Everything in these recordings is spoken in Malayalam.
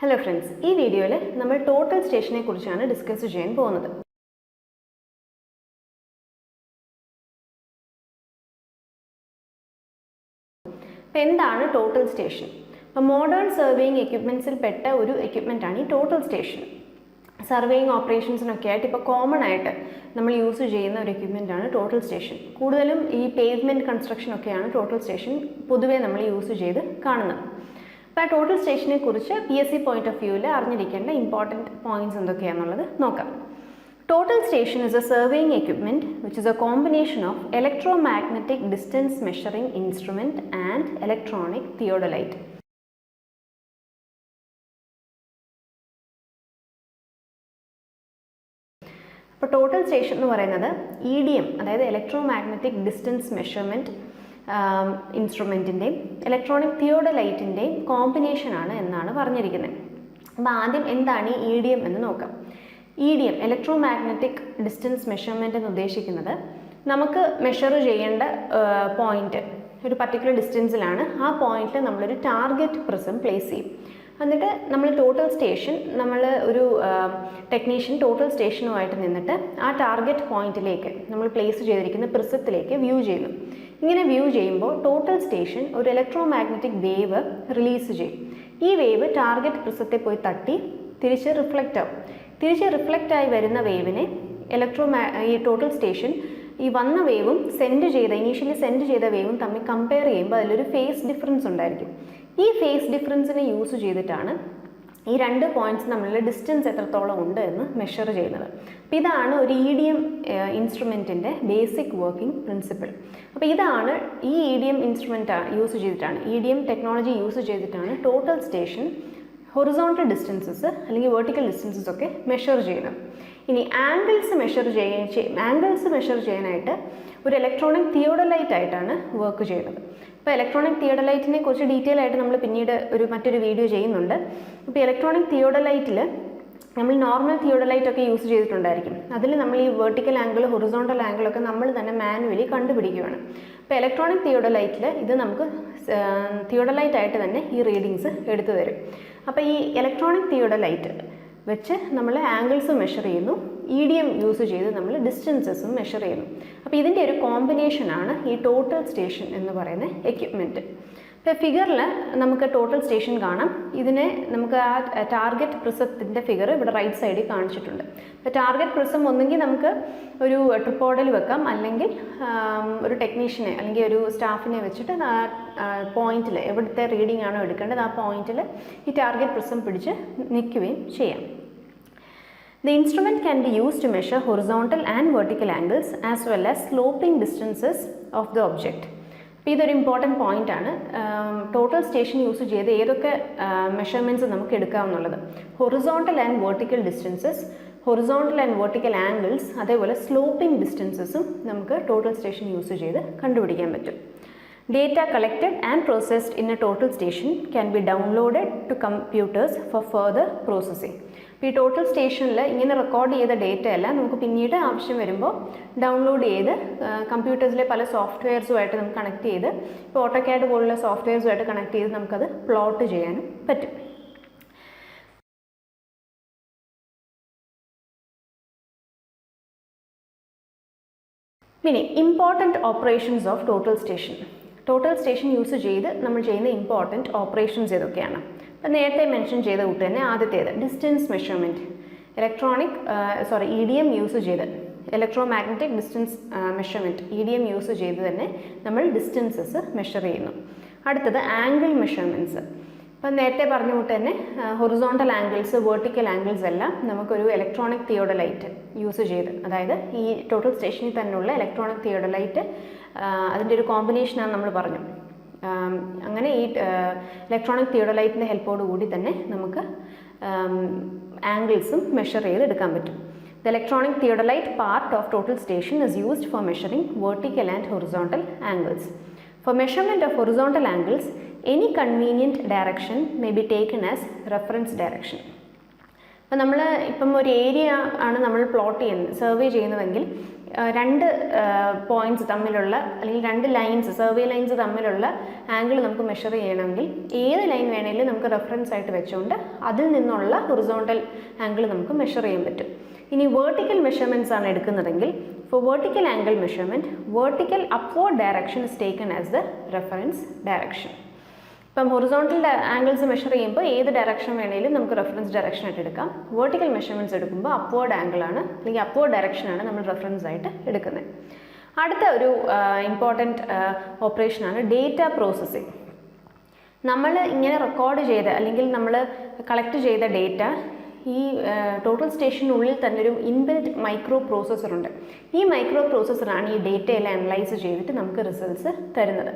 Hello friends, ഈ വീഡിയോയിൽ നമ്മൾ ടോട്ടൽ സ്റ്റേഷനെ കുറിച്ചാണ് ഡിസ്കസ് ചെയ്യാൻ പോകുന്നത്. എന്താണ് ടോട്ടൽ സ്റ്റേഷൻ? മോഡേൺ സർവേയിങ് എക്യുപ്മെന്റ്സിൽ പെട്ട ഒരു എക്യുപ്മെന്റ് ആണ് ഈ ടോട്ടൽ സ്റ്റേഷൻ. സർവേയിങ് ഓപ്പറേഷൻസിനൊക്കെ ആയിട്ട് ഇപ്പോൾ കോമൺ ആയിട്ട് നമ്മൾ യൂസ് ചെയ്യുന്ന ഒരു എക്യുപ്മെന്റ് ആണ് ടോട്ടൽ സ്റ്റേഷൻ. കൂടുതലും ഈ പേവ്മെന്റ് കൺസ്ട്രക്ഷൻ ഒക്കെയാണ് ടോട്ടൽ സ്റ്റേഷൻ പൊതുവെ നമ്മൾ യൂസ് ചെയ്ത് കാണുന്നത്. അപ്പോൾ ടോട്ടൽ സ്റ്റേഷനെ കുറിച്ച് PSC പോയിന്റ് ഓഫ് വ്യൂവിൽ അറിഞ്ഞിരിക്കേണ്ട ഇമ്പോർട്ടൻറ്റ് പോയിന്റ്സ് എന്തൊക്കെയാണെന്നുള്ളത് നോക്കാം. Total station is a surveying equipment which is a combination of electromagnetic distance measuring instrument and electronic theodolite. അപ്പോൾ ടോട്ടൽ സ്റ്റേഷൻ എന്ന് പറയുന്നത് EDM അതായത് ഇലക്ട്രോമാഗ്നറ്റിക് ഡിസ്റ്റൻസ് മെഷർമെൻറ്റ് ഇൻസ്ട്രുമെൻറ്റിൻ്റെയും ഇലക്ട്രോണിക് തിയോഡലൈറ്റിൻ്റെയും കോമ്പിനേഷനാണ് എന്നാണ് പറഞ്ഞിരിക്കുന്നത്. അപ്പോൾ ആദ്യം എന്താണ് ഈ EDM എന്ന് നോക്കാം. EDM ഇലക്ട്രോമാഗ്നറ്റിക് ഡിസ്റ്റൻസ് മെഷർമെൻറ്റ് എന്ന് ഉദ്ദേശിക്കുന്നത് നമുക്ക് മെഷർ ചെയ്യേണ്ട പോയിന്റ് ഒരു പർട്ടിക്കുലർ ഡിസ്റ്റൻസിലാണ്. ആ പോയിന്റിൽ നമ്മളൊരു ടാർഗറ്റ് പ്രിസം പ്ലേസ് ചെയ്യും. എന്നിട്ട് നമ്മൾ ടോട്ടൽ സ്റ്റേഷൻ ഒരു ടെക്നീഷ്യൻ ടോട്ടൽ സ്റ്റേഷനുമായിട്ട് നിന്നിട്ട് ആ ടാർഗറ്റ് പോയിന്റിലേക്ക് നമ്മൾ പ്ലേസ് ചെയ്തിരിക്കുന്ന പ്രിസത്തിലേക്ക് വ്യൂ ചെയ്യുന്നു. ഇങ്ങനെ വ്യൂ ചെയ്യുമ്പോൾ ടോട്ടൽ സ്റ്റേഷൻ ഒരു ഇലക്ട്രോമാഗ്നറ്റിക് വേവ് റിലീസ് ചെയ്യും. ഈ വേവ് ടാർഗറ്റ് പ്രിസത്തെ പോയി തട്ടി തിരിച്ച് റിഫ്ലക്റ്റ് ആവും. തിരിച്ച് റിഫ്ലക്റ്റ് ആയി വരുന്ന വേവിനെ ഈ ടോട്ടൽ സ്റ്റേഷൻ ഈ വന്ന വേവും ഇനീഷ്യലി സെൻഡ് ചെയ്ത വേവും തമ്മിൽ കമ്പയർ ചെയ്യുമ്പോൾ അതിലൊരു ഫേസ് ഡിഫറൻസ് ഉണ്ടായിരിക്കും. ഈ ഫേസ് ഡിഫറൻസിനെ യൂസ് ചെയ്തിട്ടാണ് ഈ രണ്ട് പോയിന്റ്സ് തമ്മിലുള്ള ഡിസ്റ്റൻസ് എത്രത്തോളം ഉണ്ട് എന്ന് മെഷർ ചെയ്യുന്നത്. അപ്പോൾ ഇതാണ് ഒരു EDM ഇൻസ്ട്രുമെൻറ്റിൻ്റെ ബേസിക് വർക്കിംഗ് പ്രിൻസിപ്പിൾ. അപ്പോൾ ഇതാണ് ഈ EDM ഇൻസ്ട്രുമെൻറ്റ് യൂസ് ചെയ്തിട്ടാണ് EDM ടെക്നോളജി യൂസ് ചെയ്തിട്ടാണ് ടോട്ടൽ സ്റ്റേഷൻ ഹൊറിസോണ്ടൽ ഡിസ്റ്റൻസസ് അല്ലെങ്കിൽ വെർട്ടിക്കൽ ഡിസ്റ്റൻസസ് ഒക്കെ മെഷർ ചെയ്യുന്നത്. ഇനി ആംഗിൾസ് മെഷർ ചെയ്യാനായിട്ട് ഒരു ഇലക്ട്രോണിക് തിയോഡലൈറ്റ് ആയിട്ടാണ് വർക്ക് ചെയ്യുന്നത്. അപ്പോൾ ഇലക്ട്രോണിക് തിയോഡലൈറ്റിനെ കുറിച്ച് ഡീറ്റെയിൽ ആയിട്ട് നമ്മൾ പിന്നീട് മറ്റൊരു വീഡിയോ ചെയ്യുന്നുണ്ട്. അപ്പോൾ ഇലക്ട്രോണിക് തിയോഡലൈറ്റിൽ നമ്മൾ നോർമൽ തിയോഡലൈറ്റ് ഒക്കെ യൂസ് ചെയ്തിട്ടുണ്ടായിരിക്കും. അതിൽ നമ്മൾ ഈ വെർട്ടിക്കൽ ആംഗിൾ ഹൊറിസോണ്ടൽ ആംഗിളൊക്കെ നമ്മൾ തന്നെ മാനുവലി കണ്ടുപിടിക്കുകയാണ്. അപ്പോൾ ഇലക്ട്രോണിക് തിയോഡലൈറ്റിൽ ഇത് നമുക്ക് തിയോഡലൈറ്റ് ആയിട്ട് തന്നെ ഈ റീഡിങ്സ് എടുത്തു തരും. അപ്പോൾ ഈ ഇലക്ട്രോണിക് തിയോഡലൈറ്റ് വെച്ച് നമ്മൾ ആംഗിൾസ് മെഷർ ചെയ്യുന്നു. EDM യൂസ് ചെയ്ത് നമ്മൾ ഡിസ്റ്റൻസസും മെഷർ ചെയ്യുന്നു. അപ്പോൾ ഇതിൻ്റെ ഒരു കോമ്പിനേഷനാണ് ഈ ടോട്ടൽ സ്റ്റേഷൻ എന്ന് പറയുന്ന എക്യുപ്മെൻറ്റ്. ഇപ്പോൾ ഫിഗറിൽ നമുക്ക് ടോട്ടൽ സ്റ്റേഷൻ കാണാം. ഇതിനെ നമുക്ക് ആ ടാർഗറ്റ് പ്രിസത്തിൻ്റെ ഫിഗർ ഇവിടെ റൈറ്റ് സൈഡിൽ കാണിച്ചിട്ടുണ്ട്. അപ്പോൾ ടാർഗറ്റ് പ്രിസം ഒന്നെങ്കിൽ നമുക്ക് ഒരു ട്രിപ്പോഡിൽ വെക്കാം, അല്ലെങ്കിൽ ഒരു ടെക്നീഷ്യനെ അല്ലെങ്കിൽ ഒരു സ്റ്റാഫിനെ വെച്ചിട്ട് ആ പോയിന്റിൽ എവിടുത്തെ റീഡിംഗ് ആണോ എടുക്കേണ്ടത് ആ പോയിന്റിൽ ഈ ടാർഗറ്റ് പ്രിസം പിടിച്ച് നിൽക്കുകയും ചെയ്യാം. The instrument can be used to measure horizontal and vertical angles as well as sloping distances of the object. അപ്പോൾ ഇതൊരു ഇമ്പോർട്ടൻറ്റ് പോയിൻ്റ് ആണ്. ടോട്ടൽ സ്റ്റേഷൻ യൂസ് ചെയ്ത് ഏതൊക്കെ മെഷർമെൻറ്റ്സ് നമുക്ക് എടുക്കാമെന്നുള്ളത്. Horizontal and vertical distances, horizontal and vertical angles, അതേപോലെ സ്ലോപ്പിംഗ് ഡിസ്റ്റൻസസും നമുക്ക് ടോട്ടൽ സ്റ്റേഷൻ യൂസ് ചെയ്ത് കണ്ടുപിടിക്കാൻ പറ്റും. Data collected and processed in a total station can be downloaded to computers for further processing. ഇപ്പോൾ ഈ ടോട്ടൽ സ്റ്റേഷനിൽ ഇങ്ങനെ റെക്കോർഡ് ചെയ്ത ഡേറ്റ എല്ലാം നമുക്ക് പിന്നീട് ആവശ്യം വരുമ്പോൾ ഡൗൺലോഡ് ചെയ്ത് കമ്പ്യൂട്ടേഴ്സിലെ പല സോഫ്റ്റ്വെയർസുമായിട്ട് നമുക്ക് കണക്ട് ചെയ്ത് ഇപ്പോൾ ഓട്ടോക്യാഡ് പോലുള്ള സോഫ്റ്റ്വെയർസുമായിട്ട് കണക്ട് ചെയ്ത് നമുക്കത് പ്ലോട്ട് ചെയ്യാനും പറ്റും. ഇനി important operations of total station. Total station use ചെയ്ത് നമ്മൾ ചെയ്യുന്ന ഇമ്പോർട്ടൻറ്റ് ഓപ്പറേഷൻസ് ഏതൊക്കെയാണ്? അപ്പോൾ നേരത്തെ മെൻഷൻ ചെയ്ത കൂട്ട് തന്നെ ആദ്യത്തേത് ഡിസ്റ്റൻസ് മെഷർമെൻറ്റ്. EDM യൂസ് ചെയ്ത് electromagnetic distance measurement EDM use ചെയ്ത് തന്നെ നമ്മൾ ഡിസ്റ്റൻസസ് മെഷർ ചെയ്യുന്നു. അടുത്തത് ആംഗിൾ മെഷർമെൻറ്റ്സ്. അപ്പം നേരത്തെ പറഞ്ഞ കൂട്ട് തന്നെ ഹൊറിസോണ്ടൽ ആംഗിൾസ്, വെർട്ടിക്കൽ ആംഗിൾസ് എല്ലാം നമുക്കൊരു ഇലക്ട്രോണിക് തിയോഡലൈറ്റ് യൂസ് ചെയ്ത്, അതായത് ഈ ടോട്ടൽ സ്റ്റേഷനിൽ തന്നെയുള്ള ഇലക്ട്രോണിക് തിയോഡലൈറ്റ് അതിൻ്റെ ഒരു കോമ്പിനേഷനാണ് നമ്മൾ പറഞ്ഞു. അങ്ങനെ ഈ ഇലക്ട്രോണിക് തിയോഡലൈറ്റിൻ്റെ ഹെൽപ്പോട് കൂടി തന്നെ നമുക്ക് ആംഗിൾസും മെഷർ ചെയ്തെടുക്കാൻ പറ്റും. The electronic theodolite part of total station is used for measuring vertical and horizontal angles. For measurement of horizontal angles, any convenient direction may be taken as reference direction. അപ്പോൾ നമ്മൾ ഇപ്പം ഒരു ഏരിയ ആണ് നമ്മൾ പ്ലോട്ട് ചെയ്യുന്നത്, സർവേ ചെയ്യുന്നതെങ്കിൽ രണ്ട് പോയിന്റ്സ് തമ്മിലുള്ള അല്ലെങ്കിൽ രണ്ട് ലൈൻസ് സർവേ ലൈൻസ് തമ്മിലുള്ള ആംഗിൾ നമുക്ക് മെഷർ ചെയ്യണമെങ്കിൽ ഏത് ലൈൻ വേണമെങ്കിലും നമുക്ക് റെഫറൻസ് ആയിട്ട് വെച്ചുകൊണ്ട് അതിൽ നിന്നുള്ള ഹൊറിസോണ്ടൽ ആംഗിൾ നമുക്ക് മെഷർ ചെയ്യാൻ പറ്റും. ഇനി വേർട്ടിക്കൽ മെഷർമെൻറ്റ്സ് ആണ് എടുക്കുന്നതെങ്കിൽ for vertical angle measurement vertical upward direction is taken as the reference direction. ഇപ്പം ഹൊറിസോണ്ടൽ ആംഗിൾസ് മെഷർ ചെയ്യുമ്പോൾ ഏത് ഡയറക്ഷൻ വേണമെങ്കിലും നമുക്ക് റെഫറൻസ് ഡയറക്ഷൻ ആയിട്ട് എടുക്കാം. വേർട്ടിക്കൽ മെഷർമെൻറ്റ്സ് എടുക്കുമ്പോൾ അപ്വേർഡ് ആംഗിളാണ് അല്ലെങ്കിൽ അപ്വേർഡ് ഡയറക്ഷനാണ് നമ്മൾ റെഫറൻസ് ആയിട്ട് എടുക്കുന്നത്. അടുത്ത ഒരു ഇമ്പോർട്ടൻറ്റ് ഓപ്പറേഷനാണ് ഡേറ്റ പ്രോസസ്സിങ്. നമ്മൾ ഇങ്ങനെ റെക്കോർഡ് ചെയ്ത അല്ലെങ്കിൽ നമ്മൾ കളക്ട് ചെയ്ത ഡേറ്റ ഈ ടോട്ടൽ സ്റ്റേഷനുള്ളിൽ തന്നെ ഒരു ഇൻബിൽറ്റ് മൈക്രോ പ്രോസസ്സറുണ്ട്. ഈ മൈക്രോ പ്രോസസ്സറാണ് ഈ ഡേറ്റയെല്ലാം അനലൈസ് ചെയ്തിട്ട് നമുക്ക് റിസൾട്ട്സ് തരുന്നത്.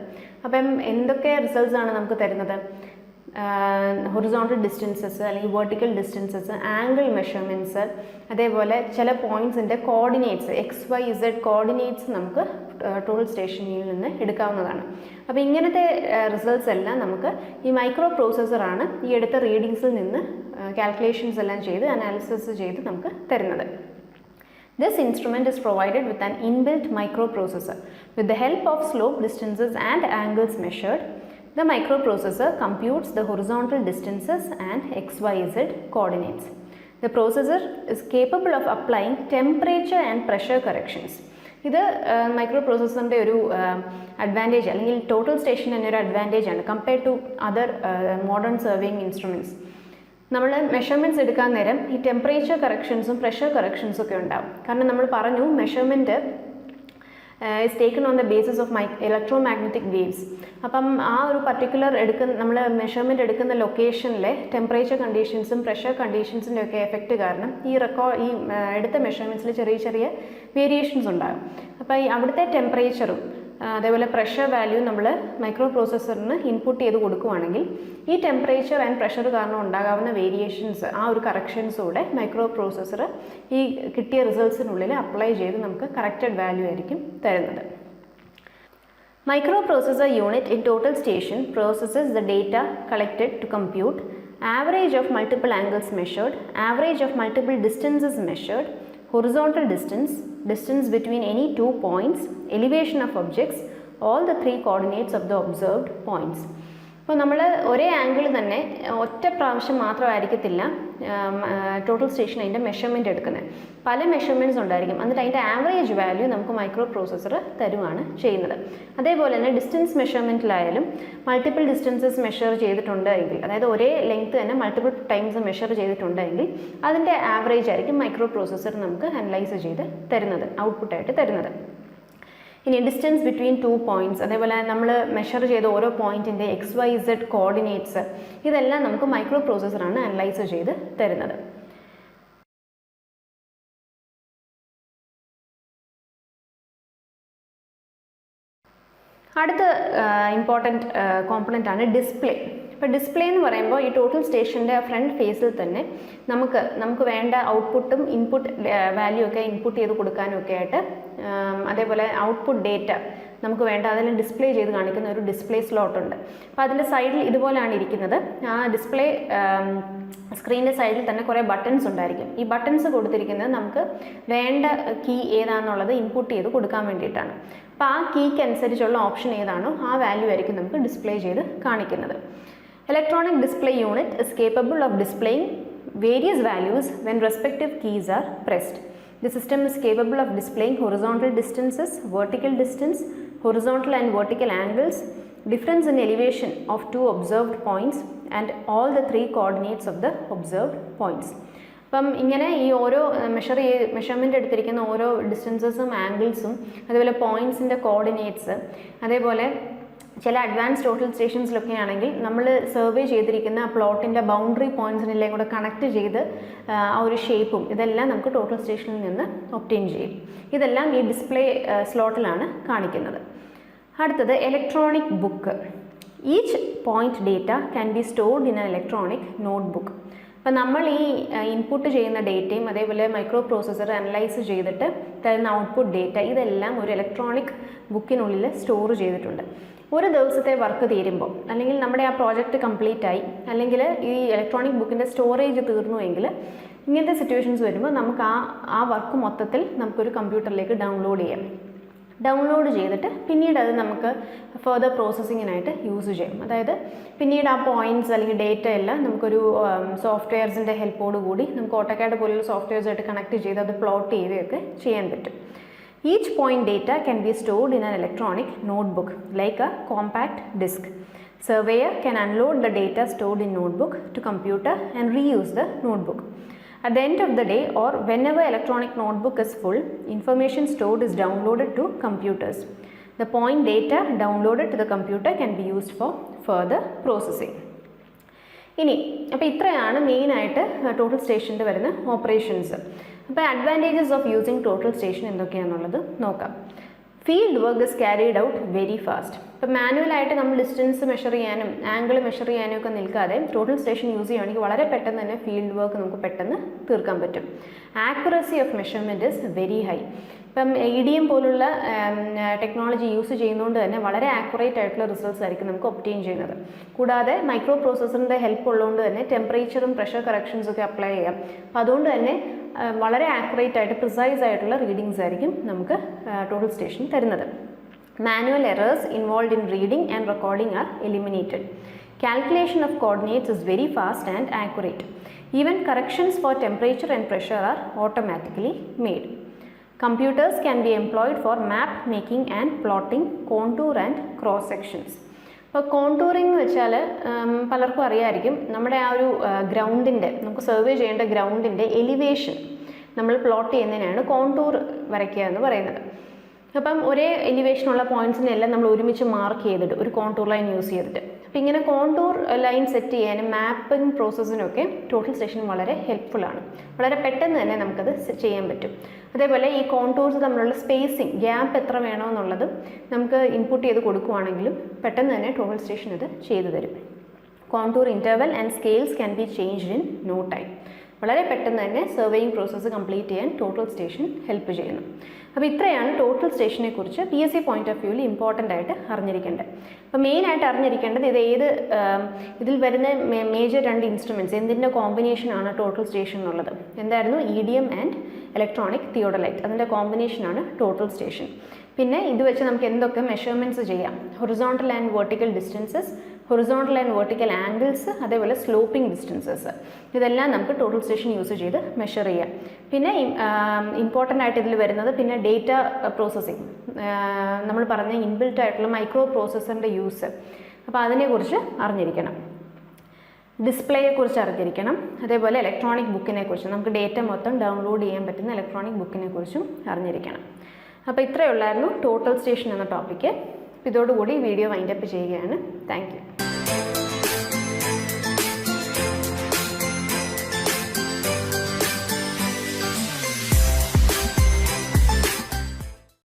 അപ്പം എന്തൊക്കെ റിസൾട്ട്സ് ആണ് നമുക്ക് തരുന്നത്? ഹൊറിസോണ്ടൽ ഡിസ്റ്റൻസസ് അല്ലെങ്കിൽ വെർട്ടിക്കൽ ഡിസ്റ്റൻസസ്, ആംഗിൾ മെഷർമെൻറ്റ്സ്, അതേപോലെ ചില പോയിൻറ്റ്സിൻ്റെ കോർഡിനേറ്റ്സ് XYZ കോർഡിനേറ്റ്സ് നമുക്ക് ടോട്ടൽ സ്റ്റേഷനിൽ നിന്ന് എടുക്കാവുന്നതാണ്. അപ്പോൾ ഇങ്ങനത്തെ റിസൾട്ട്സ് എല്ലാം നമുക്ക് ഈ മൈക്രോ പ്രോസസ്സറാണ് ഈ എടുത്ത റീഡിങ്സിൽ നിന്ന് കാൽക്കുലേഷൻസ് എല്ലാം ചെയ്ത് അനാലിസിസ് ചെയ്ത് നമുക്ക് തരുന്നത്. This instrument is provided with an inbuilt microprocessor. With the help of slope, distances and angles measured, the microprocessor computes the horizontal distances and XYZ coordinates. The processor is capable of applying temperature and pressure corrections. ഇത് മൈക്രോ പ്രോസസ്സറിൻ്റെ ഒരു അഡ്വാൻറ്റേജ് അല്ലെങ്കിൽ ടോട്ടൽ സ്റ്റേഷൻ തന്നെ ഒരു അഡ്വാൻറ്റേജ് ആണ് compared to other modern surveying instruments. നമ്മൾ മെഷർമെൻറ്റ്സ് എടുക്കാൻ നേരം ഈ ടെമ്പറേച്ചർ കറക്ഷൻസും പ്രഷർ കറക്ഷൻസും ഒക്കെ ഉണ്ടാവും. കാരണം നമ്മൾ പറഞ്ഞു measurement is taken on the basis of electromagnetic waves. അപ്പം ആ ഒരു പർട്ടിക്കുലർ നമ്മൾ മെഷർമെൻറ്റ് എടുക്കുന്ന ലൊക്കേഷനിലെ ടെമ്പറേച്ചർ കണ്ടീഷൻസും പ്രഷർ കണ്ടീഷൻസിൻ്റെ ഒക്കെ എഫക്റ്റ് കാരണം ഈ എടുത്ത മെഷർമെൻറ്റ്സിൽ ചെറിയ ചെറിയ വേരിയേഷൻസ് ഉണ്ടാകും. അപ്പോൾ ഈ അവിടുത്തെ ടെമ്പറേച്ചറും അതേപോലെ പ്രഷർ വാല്യൂ നമ്മൾ മൈക്രോ പ്രോസസ്സറിന് ഇൻപുട്ട് ചെയ്ത് കൊടുക്കുകയാണെങ്കിൽ ഈ ടെമ്പറേച്ചർ ആൻഡ് പ്രഷർ കാരണം ഉണ്ടാകാവുന്ന വേരിയേഷൻസ് ആ ഒരു കറക്ഷൻസോടെ മൈക്രോ പ്രോസസ്സർ ഈ കിട്ടിയ റിസൾട്ട്സിനുള്ളിൽ അപ്ലൈ ചെയ്ത് നമുക്ക് കറക്റ്റഡ് വാല്യൂ ആയിരിക്കും തരുന്നത്. Microprocessor unit in total station processes the data collected to compute average of multiple angles measured, average of multiple distances measured, horizontal distance, distance between any 2 points, elevation of objects, all the 3 coordinates of the observed points. അപ്പോൾ നമ്മൾ ഒരേ ആംഗിൾ തന്നെ ഒറ്റ പ്രാവശ്യം മാത്രമായിരിക്കത്തില്ല ടോട്ടൽ സ്റ്റേഷൻ അതിൻ്റെ മെഷർമെൻറ്റ് എടുക്കുന്നത്. പല മെഷർമെൻറ്റ്സ് ഉണ്ടായിരിക്കും. എന്നിട്ട് അതിൻ്റെ ആവറേജ് വാല്യൂ നമുക്ക് മൈക്രോ പ്രോസസ്സർ തരുവാണ് ചെയ്യുന്നത്. അതേപോലെ തന്നെ ഡിസ്റ്റൻസ് മെഷർമെൻറ്റിലായാലും മൾട്ടിപ്പിൾ ഡിസ്റ്റൻസസ് മെഷർ ചെയ്തിട്ടുണ്ടെങ്കിൽ, അതായത് ഒരേ ലെങ്ത് തന്നെ മൾട്ടിപ്പിൾ ടൈംസ് മെഷർ ചെയ്തിട്ടുണ്ടെങ്കിൽ അതിൻ്റെ ആവറേജ് ആയിരിക്കും മൈക്രോ പ്രോസസ്സർ നമുക്ക് അനലൈസ് ചെയ്ത് തരുന്നത്, ഔട്ട്പുട്ടായിട്ട് തരുന്നത്. ഇനി ഡിസ്റ്റൻസ് ബിറ്റ്വീൻ 2 പോയിൻറ്റ്സ്, അതേപോലെ നമ്മൾ മെഷർ ചെയ്ത ഓരോ പോയിൻറ്റിൻ്റെ XYZ കോർഡിനേറ്റ്സ്, ഇതെല്ലാം നമുക്ക് മൈക്രോ പ്രോസസ്സറാണ് അനലൈസ് ചെയ്ത് തരുന്നത്. അടുത്ത ഇമ്പോർട്ടൻറ്റ് കോമ്പണൻ്റ് ആണ് ഡിസ്പ്ലേ. ഇപ്പോൾ ഡിസ്പ്ലേ എന്ന് പറയുമ്പോൾ ഈ ടോട്ടൽ സ്റ്റേഷൻ്റെ ഫ്രണ്ട് ഫേസിൽ തന്നെ നമുക്ക് വേണ്ട ഔട്ട്പുട്ടും ഇൻപുട്ട് വാല്യൂ ഒക്കെ ഇൻപുട്ട് ചെയ്ത് കൊടുക്കാനും ഒക്കെ ആയിട്ട്, അതേപോലെ ഔട്ട്പുട്ട് ഡേറ്റ നമുക്ക് വേണ്ട അതെല്ലാം ഡിസ്പ്ലേ ചെയ്ത് കാണിക്കുന്ന ഒരു ഡിസ്പ്ലേ സ്ലോട്ട് ഉണ്ട്. അപ്പോൾ അതിൻ്റെ സൈഡിൽ ഇതുപോലെയാണ് ഇരിക്കുന്നത്. ആ ഡിസ്പ്ലേ സ്ക്രീനിൻ്റെ സൈഡിൽ തന്നെ കുറേ ബട്ടൺസ് ഉണ്ടായിരിക്കും. ഈ ബട്ടൺസ് കൊടുത്തിരിക്കുന്നത് നമുക്ക് വേണ്ട കീ ഏതാണെന്നുള്ളത് ഇൻപുട്ട് ചെയ്ത് കൊടുക്കാൻ വേണ്ടിയിട്ടാണ്. അപ്പോൾ ആ കീക്ക് അനുസരിച്ചുള്ള ഓപ്ഷൻ ഏതാണോ ആ വാല്യൂ ആയിരിക്കും നമുക്ക് ഡിസ്പ്ലേ ചെയ്ത് കാണിക്കുന്നത്. Electronic display unit is capable of displaying various values when respective keys are pressed. The system is capable of displaying horizontal distances, vertical distance, horizontal and vertical angles, difference in elevation of 2 observed points and all the 3 coordinates of the observed points. അപ്പം ഇങ്ങനെ ഈ ഓരോ മെഷർമെൻ്റ് എടുത്തിരിക്കുന്ന ഓരോ ഡിസ്റ്റൻസസും ആംഗിൾസും അതേപോലെ പോയിൻറ്റ്സിൻ്റെ കോർഡിനേറ്റ്സ്, അതേപോലെ ചില അഡ്വാൻസ് ടോട്ടൽ സ്റ്റേഷൻസിലൊക്കെ ആണെങ്കിൽ നമ്മൾ സർവേ ചെയ്തിരിക്കുന്ന പ്ലോട്ടിൻ്റെ ബൗണ്ടറി പോയിൻറ്റ്സിനെല്ലാം കൂടെ കണക്ട് ചെയ്ത് ആ ഒരു ഷേപ്പും ഇതെല്ലാം നമുക്ക് ടോട്ടൽ സ്റ്റേഷനിൽ നിന്ന് ഒബ്റ്റെയിൻ ചെയ്യും. ഇതെല്ലാം ഈ ഡിസ്പ്ലേ സ്ലോട്ടിലാണ് കാണിക്കുന്നത്. അടുത്തത് electronic book. Each point data can be stored in A electronic note book. അപ്പം നമ്മൾ ഈ ഇൻപുട്ട് ചെയ്യുന്ന ഡേറ്റയും അതേപോലെ മൈക്രോ പ്രോസസ്സർ അനലൈസ് ചെയ്തിട്ട് തരുന്ന ഔട്ട്പുട്ട് ഡേറ്റ ഇതെല്ലാം ഒരു ഇലക്ട്രോണിക് ബുക്കിനുള്ളിൽ സ്റ്റോർ ചെയ്തിട്ടുണ്ട്. ഒരു ദിവസത്തെ വർക്ക് തീരുമ്പോൾ അല്ലെങ്കിൽ നമ്മുടെ ആ പ്രോജക്റ്റ് കംപ്ലീറ്റ് ആയി അല്ലെങ്കിൽ ഈ ഇലക്ട്രോണിക് ബുക്കിൻ്റെ സ്റ്റോറേജ് തീർന്നുവെങ്കിൽ ഇങ്ങനത്തെ സിറ്റുവേഷൻസ് വരുമ്പോൾ നമുക്ക് ആ വർക്ക് മൊത്തത്തിൽ നമുക്കൊരു കമ്പ്യൂട്ടറിലേക്ക് ഡൗൺലോഡ് ചെയ്യാം. ഡൗൺലോഡ് ചെയ്തിട്ട് പിന്നീട് അത് നമുക്ക് ഫർദർ പ്രോസസ്സിങ്ങിനായിട്ട് യൂസ് ചെയ്യും. അതായത് പിന്നീട് ആ പോയിൻറ്റ്സ് അല്ലെങ്കിൽ ഡേറ്റ എല്ലാം നമുക്കൊരു സോഫ്റ്റ്വെയർസിൻ്റെ ഹെൽപ്പോട് കൂടി നമുക്ക് ഓട്ടോകാഡ് പോലുള്ള സോഫ്റ്റ്വെയർസായിട്ട് കണക്ട് ചെയ്ത് അത് പ്ലോട്ട് ചെയ്യുകയൊക്കെ ചെയ്യാൻ പറ്റും. Each point data can be stored in an electronic notebook like a compact disk. Surveyor can unload the data stored in notebook to computer and reuse the notebook. At the end of the day or whenever electronic notebook is full, information stored is downloaded to computers. The point data downloaded to the computer can be used for further processing. ഇനി അപ്പോൾ ഇത്രയാണ് മെയിനായിട്ട് ടോട്ടൽ സ്റ്റേഷൻ്റെ വരുന്ന ഓപ്പറേഷൻസ്. അപ്പോൾ advantages of using total station എന്തൊക്കെയാണെന്നുള്ളത് നോക്കാം. Field work is carried out very fast. ഇപ്പോൾ മാനുവലായിട്ട് നമ്മൾ ഡിസ്റ്റൻസ് മെഷർ ചെയ്യാനും ആംഗിൾ മെഷർ ചെയ്യാനും ഒക്കെ നിൽക്കാതെ ടോട്ടൽ സ്റ്റേഷൻ യൂസ് ചെയ്യുകയാണെങ്കിൽ വളരെ പെട്ടെന്ന് തന്നെ ഫീൽഡ് വർക്ക് നമുക്ക് പെട്ടെന്ന് തീർക്കാൻ പറ്റും. Accuracy of measurement is very high. ഇപ്പം EDM പോലുള്ള ടെക്നോളജി യൂസ് ചെയ്യുന്നതുകൊണ്ട് തന്നെ വളരെ ആക്യുറേറ്റ് ആയിട്ടുള്ള റിസൾട്ട്സ് ആയിരിക്കും നമുക്ക് ഒബ്റ്റെയിൻ ചെയ്യുന്നത്. കൂടാതെ മൈക്രോ പ്രോസസ്സറിൻ്റെ ഹെൽപ്പ് ഉള്ളതുകൊണ്ട് തന്നെ ടെമ്പറേച്ചറും പ്രഷർ കറക്ഷൻസൊക്കെ അപ്ലൈ ചെയ്യാം. അപ്പം അതുകൊണ്ട് തന്നെ വളരെ ആക്യുറേറ്റ് ആയിട്ട് പ്രിസൈസ് ആയിട്ടുള്ള റീഡിങ്സ് ആയിരിക്കും നമുക്ക് ടോട്ടൽ സ്റ്റേഷൻ തരുന്നത്. Manual errors involve in reading and recording are eliminated. Calculation of coordinates is very fast and accurate. Even corrections for temperature and pressure are automatically made. Computers can be employed for map making and plotting contour and cross sections. ഇപ്പോൾ കോണ്ടൂറിംഗ് എന്ന് വെച്ചാൽ പലർക്കും അറിയാമായിരിക്കും, നമ്മുടെ ആ ഒരു ഗ്രൗണ്ടിൻ്റെ നമുക്ക് സർവേ ചെയ്യേണ്ട ഗ്രൗണ്ടിൻ്റെ എലിവേഷൻ നമ്മൾ പ്ലോട്ട് ചെയ്യുന്നതിനാണ് കോണ്ടൂർ വരയ്ക്കുക എന്ന് പറയുന്നത്. അപ്പം ഒരേ എലിവേഷനുള്ള പോയിൻറ്റ്സിനെല്ലാം നമ്മൾ ഒരുമിച്ച് മാർക്ക് ചെയ്തിട്ട് ഒരു കോണ്ടൂർ ലൈൻ യൂസ് ചെയ്തിട്ട് അപ്പം ഇങ്ങനെ കോണ്ടൂർ ലൈൻ സെറ്റ് ചെയ്യാനും മാപ്പിംഗ് പ്രോസസ്സിനൊക്കെ ടോട്ടൽ സ്റ്റേഷൻ വളരെ ഹെൽപ്ഫുള്ളാണ്. വളരെ പെട്ടെന്ന് തന്നെ നമുക്കത് ചെയ്യാൻ പറ്റും. അതേപോലെ ഈ കോണ്ടൂർസ് തമ്മിലുള്ള സ്പേസിങ് ഗ്യാപ്പ് എത്ര വേണമെന്നുള്ളത് നമുക്ക് ഇൻപുട്ട് ചെയ്ത് കൊടുക്കുകയാണെങ്കിലും പെട്ടെന്ന് തന്നെ ടോട്ടൽ സ്റ്റേഷൻ അത് ചെയ്തു തരും. Contour interval and scales can be changed in no time. വളരെ പെട്ടെന്ന് തന്നെ സർവേയിങ് പ്രോസസ്സ് കംപ്ലീറ്റ് ചെയ്യാൻ ടോട്ടൽ സ്റ്റേഷൻ ഹെൽപ്പ് ചെയ്യുന്നു. അപ്പോൾ ഇത്രയാണ് ടോട്ടൽ സ്റ്റേഷനെ കുറിച്ച് PSC പോയിന്റ് ഓഫ് വ്യൂവിൽ ഇമ്പോർട്ടൻ്റ് ആയിട്ട് അറിഞ്ഞിരിക്കേണ്ടത്. അപ്പോൾ മെയിനായിട്ട് അറിഞ്ഞിരിക്കേണ്ടത് ഇതിൽ വരുന്ന മേജർ 2 ഇൻസ്ട്രുമെൻറ്റ്സ് എന്തിൻ്റെ കോമ്പിനേഷനാണ് ടോട്ടൽ സ്റ്റേഷൻ എന്നുള്ളത്. എന്തായിരുന്നു? EDM and electronic theodolite. അതിൻ്റെ കോമ്പിനേഷനാണ് ടോട്ടൽ സ്റ്റേഷൻ. പിന്നെ ഇത് വെച്ച് നമുക്ക് എന്തൊക്കെ മെഷർമെൻറ്റ്സ് ചെയ്യാം? Horizontal and vertical distances, horizontal and vertical angles, അതേപോലെ സ്ലോപ്പിംഗ് ഡിസ്റ്റൻസസ്, ഇതെല്ലാം നമുക്ക് ടോട്ടൽ സ്റ്റേഷൻ യൂസ് ചെയ്ത് മെഷർ ചെയ്യാം. പിന്നെ ഇമ്പോർട്ടൻ്റ് ആയിട്ട് ഇതിൽ വരുന്നത് പിന്നെ ഡേറ്റ പ്രോസസ്സിങ്, നമ്മൾ പറഞ്ഞ ഇൻബിൽറ്റ് ആയിട്ടുള്ള മൈക്രോ പ്രോസസ്സറിൻ്റെ യൂസ്. അപ്പോൾ അതിനെക്കുറിച്ച് അറിഞ്ഞിരിക്കണം. ഡിസ്പ്ലേയെക്കുറിച്ച് അറിഞ്ഞിരിക്കണം. അതേപോലെ ഇലക്ട്രോണിക് ബുക്കിനെ കുറിച്ച്, നമുക്ക് ഡേറ്റ മൊത്തം ഡൗൺലോഡ് ചെയ്യാൻ പറ്റുന്ന ഇലക്ട്രോണിക് ബുക്കിനെ കുറിച്ചും അറിഞ്ഞിരിക്കണം. അപ്പോൾ ഇത്രയേ ഉള്ളായിരുന്നു ടോട്ടൽ സ്റ്റേഷൻ എന്ന ടോപ്പിക്ക്. ഇതോടുകൂടി വീഡിയോ വൈൻഡപ്പ് ചെയ്യുകയാണ്. Thank you.